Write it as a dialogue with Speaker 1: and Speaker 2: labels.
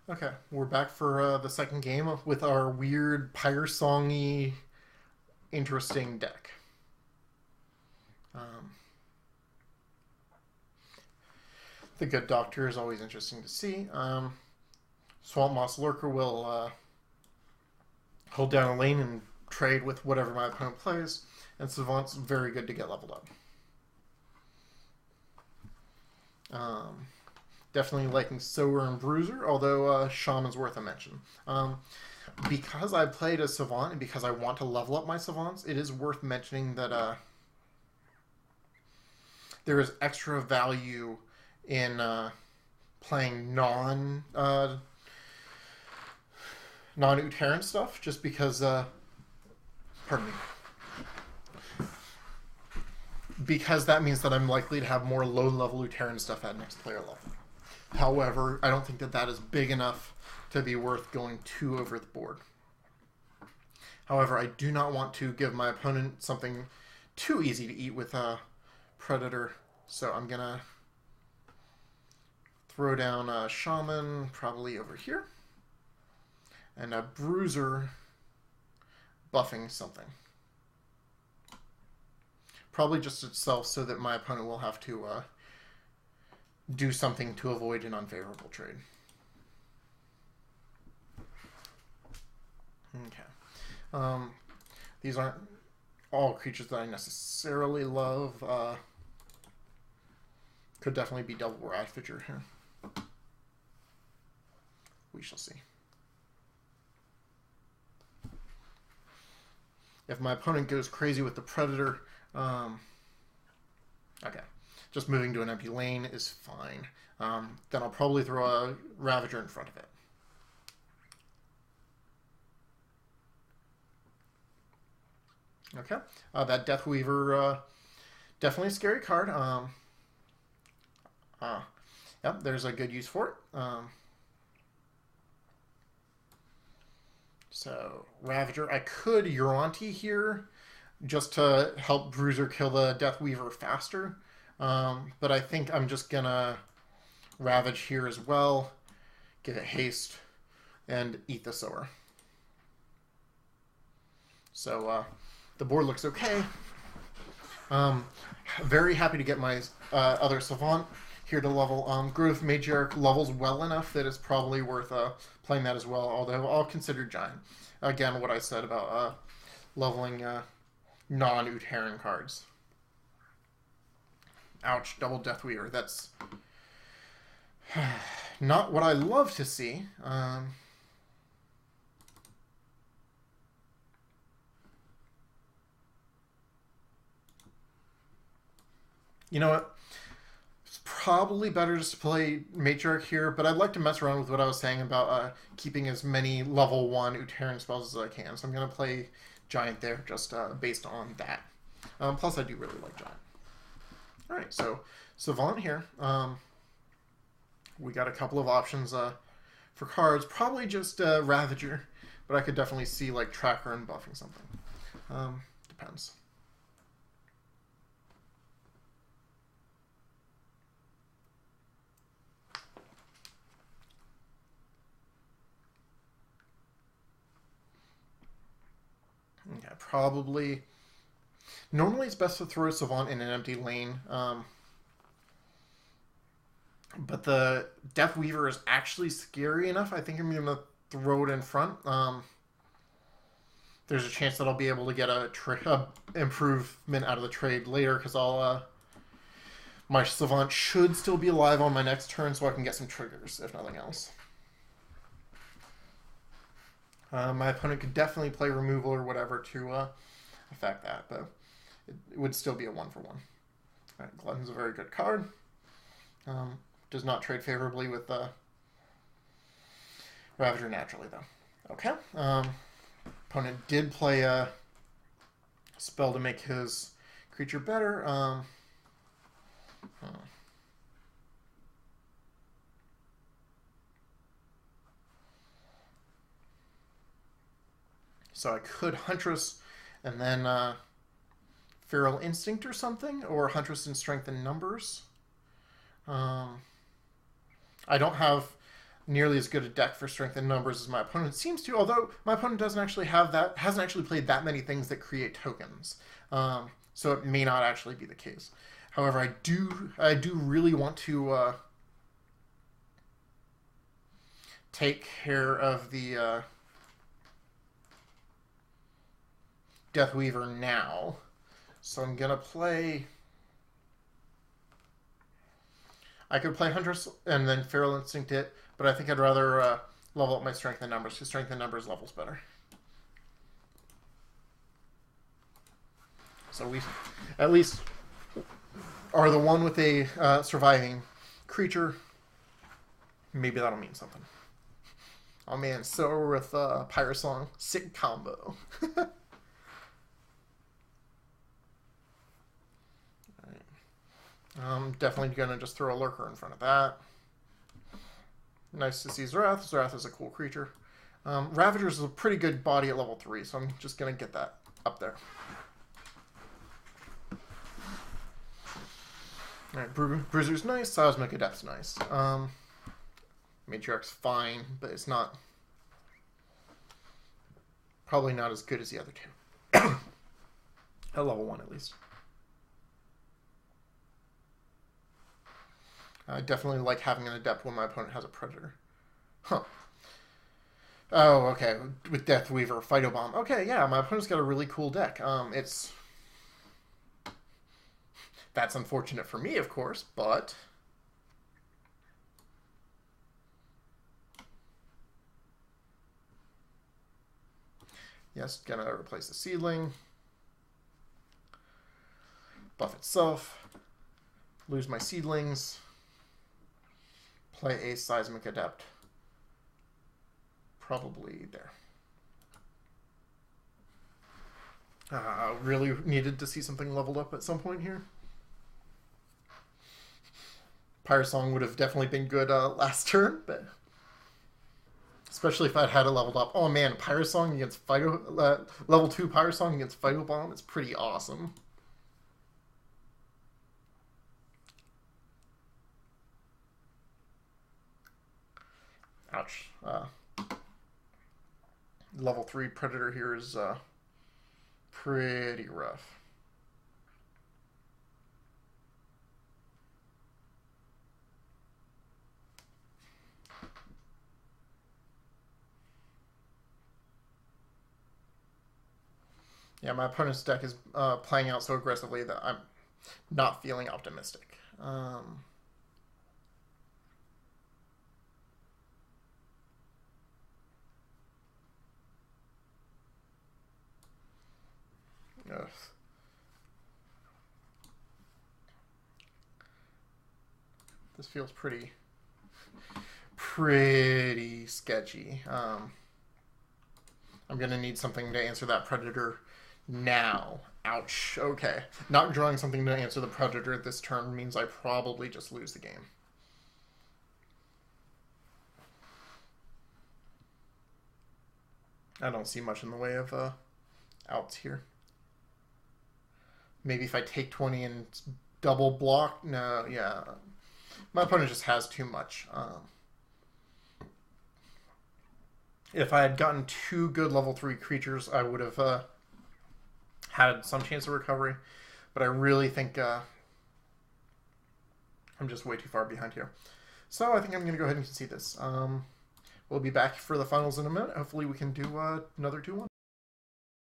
Speaker 1: Okay, we're back for the second game with our weird pyre songy, interesting deck. Um, the good doctor is always interesting to see. Swamp Moss Lurker will hold down a lane and trade with whatever my opponent plays, and Savant's very good to get leveled up. Um, Definitely liking Sower and Bruiser, although Shaman's worth a mention. Because I played a Savant and because I want to level up my Savants, it is worth mentioning that there is extra value in playing non-Uteran stuff, just because pardon me, because that means that I'm likely to have more low-level Uteran stuff at next player level. However, I don't think that that is big enough to be worth going too over the board. However, I do not want to give my opponent something too easy to eat with a Predator, so I'm going to throw down a Shaman probably over here, and a Bruiser buffing something. Probably just itself so that my opponent will have to do something to avoid an unfavorable trade. Okay. These aren't all creatures that I necessarily love. Could definitely be Double Ravager here. We shall see. If my opponent goes crazy with the Predator, okay, just moving to an empty lane is fine. Then I'll probably throw a Ravager in front of it. Okay, that Deathweaver, definitely a scary card. Yep, there's a good use for it. So, Ravager. I could Uranti here just to help Bruiser kill the Deathweaver faster. But I think I'm just going to Ravage here as well, get it haste, and eat the Sower. So, the board looks okay. Very happy to get my other Savant here to level. Growth Matriarch levels well enough that it's probably worth playing that as well, although I'll consider Giant. Again, what I said about leveling non-Uteran cards. Ouch, double Deathweaver. That's not what I love to see. You know what? It's probably better just to play Matriarch here, but I'd like to mess around with what I was saying about keeping as many level 1 Uteran spells as I can. So I'm going to play Giant there, just based on that. Plus, I do really like Giant. Alright, so Savant here. We got a couple of options for cards. Probably just Ravager, but I could definitely see like Tracker and buffing something. Depends. Okay, probably. Normally it's best to throw Savant in an empty lane. But the Deathweaver is actually scary enough. I think I'm going to throw it in front. There's a chance that I'll be able to get a improvement out of the trade later because my Savant should still be alive on my next turn, so I can get some triggers, if nothing else. My opponent could definitely play removal or whatever to affect that, but it would still be a 1-for-1. Alright, Glutton's a very good card. Does not trade favorably with Ravager naturally, though. Okay. Opponent did play a spell to make his creature better. So I could Huntress and then Feral Instinct or something, or Huntress in Strength and Numbers. I don't have nearly as good a deck for strength in numbers as my opponent seems to, although my opponent doesn't actually have that, hasn't actually played that many things that create tokens. So it may not actually be the case. However, I do really want to take care of the Deathweaver now. So I'm going to play... I could play Huntress and then Feral Instinct it, but I think I'd rather level up my Strength and Numbers, because Strength and Numbers levels better. So we at least are the one with a surviving creature. Maybe that'll mean something. Oh man, so with Pyrosong, sick combo. I'm definitely going to just throw a Lurker in front of that. Nice to see Zerath. Zerath is a cool creature. Ravager is a pretty good body at level 3, so I'm just going to get that up there. Alright, Bruiser's nice. Seismic Adept's nice. Matriarch's fine, but it's not... probably not as good as the other two. At level 1, at least. I definitely like having an Adept when my opponent has a Predator. Huh. Oh, okay. With Deathweaver, Phytobomb. Okay, yeah, my opponent's got a really cool deck. It's... That's unfortunate for me, of course, but... Yes, gonna replace the Seedling. Buff itself. Lose my Seedlings. Play a Seismic Adept. Probably there. Really needed to see something leveled up at some point here. Pyrosong would have definitely been good last turn, but especially if I'd had it leveled up. Oh man, Pyrosong against level 2 Pyrosong against Phytobomb is pretty awesome. Ouch. Level 3 Predator here is pretty rough. Yeah, my opponent's deck is playing out so aggressively that I'm not feeling optimistic. Ugh. This feels pretty sketchy. I'm going to need something to answer that Predator now. Ouch. Okay. Not drawing something to answer the Predator this turn means I probably just lose the game. I don't see much in the way of outs here. Maybe if I take 20 and double block. No, yeah. My opponent just has too much. If I had gotten 2 good level 3 creatures, I would have had some chance of recovery. But I really think I'm just way too far behind here. So I think I'm going to go ahead and concede this. We'll be back for the finals in a minute. Hopefully we can do another 2-1.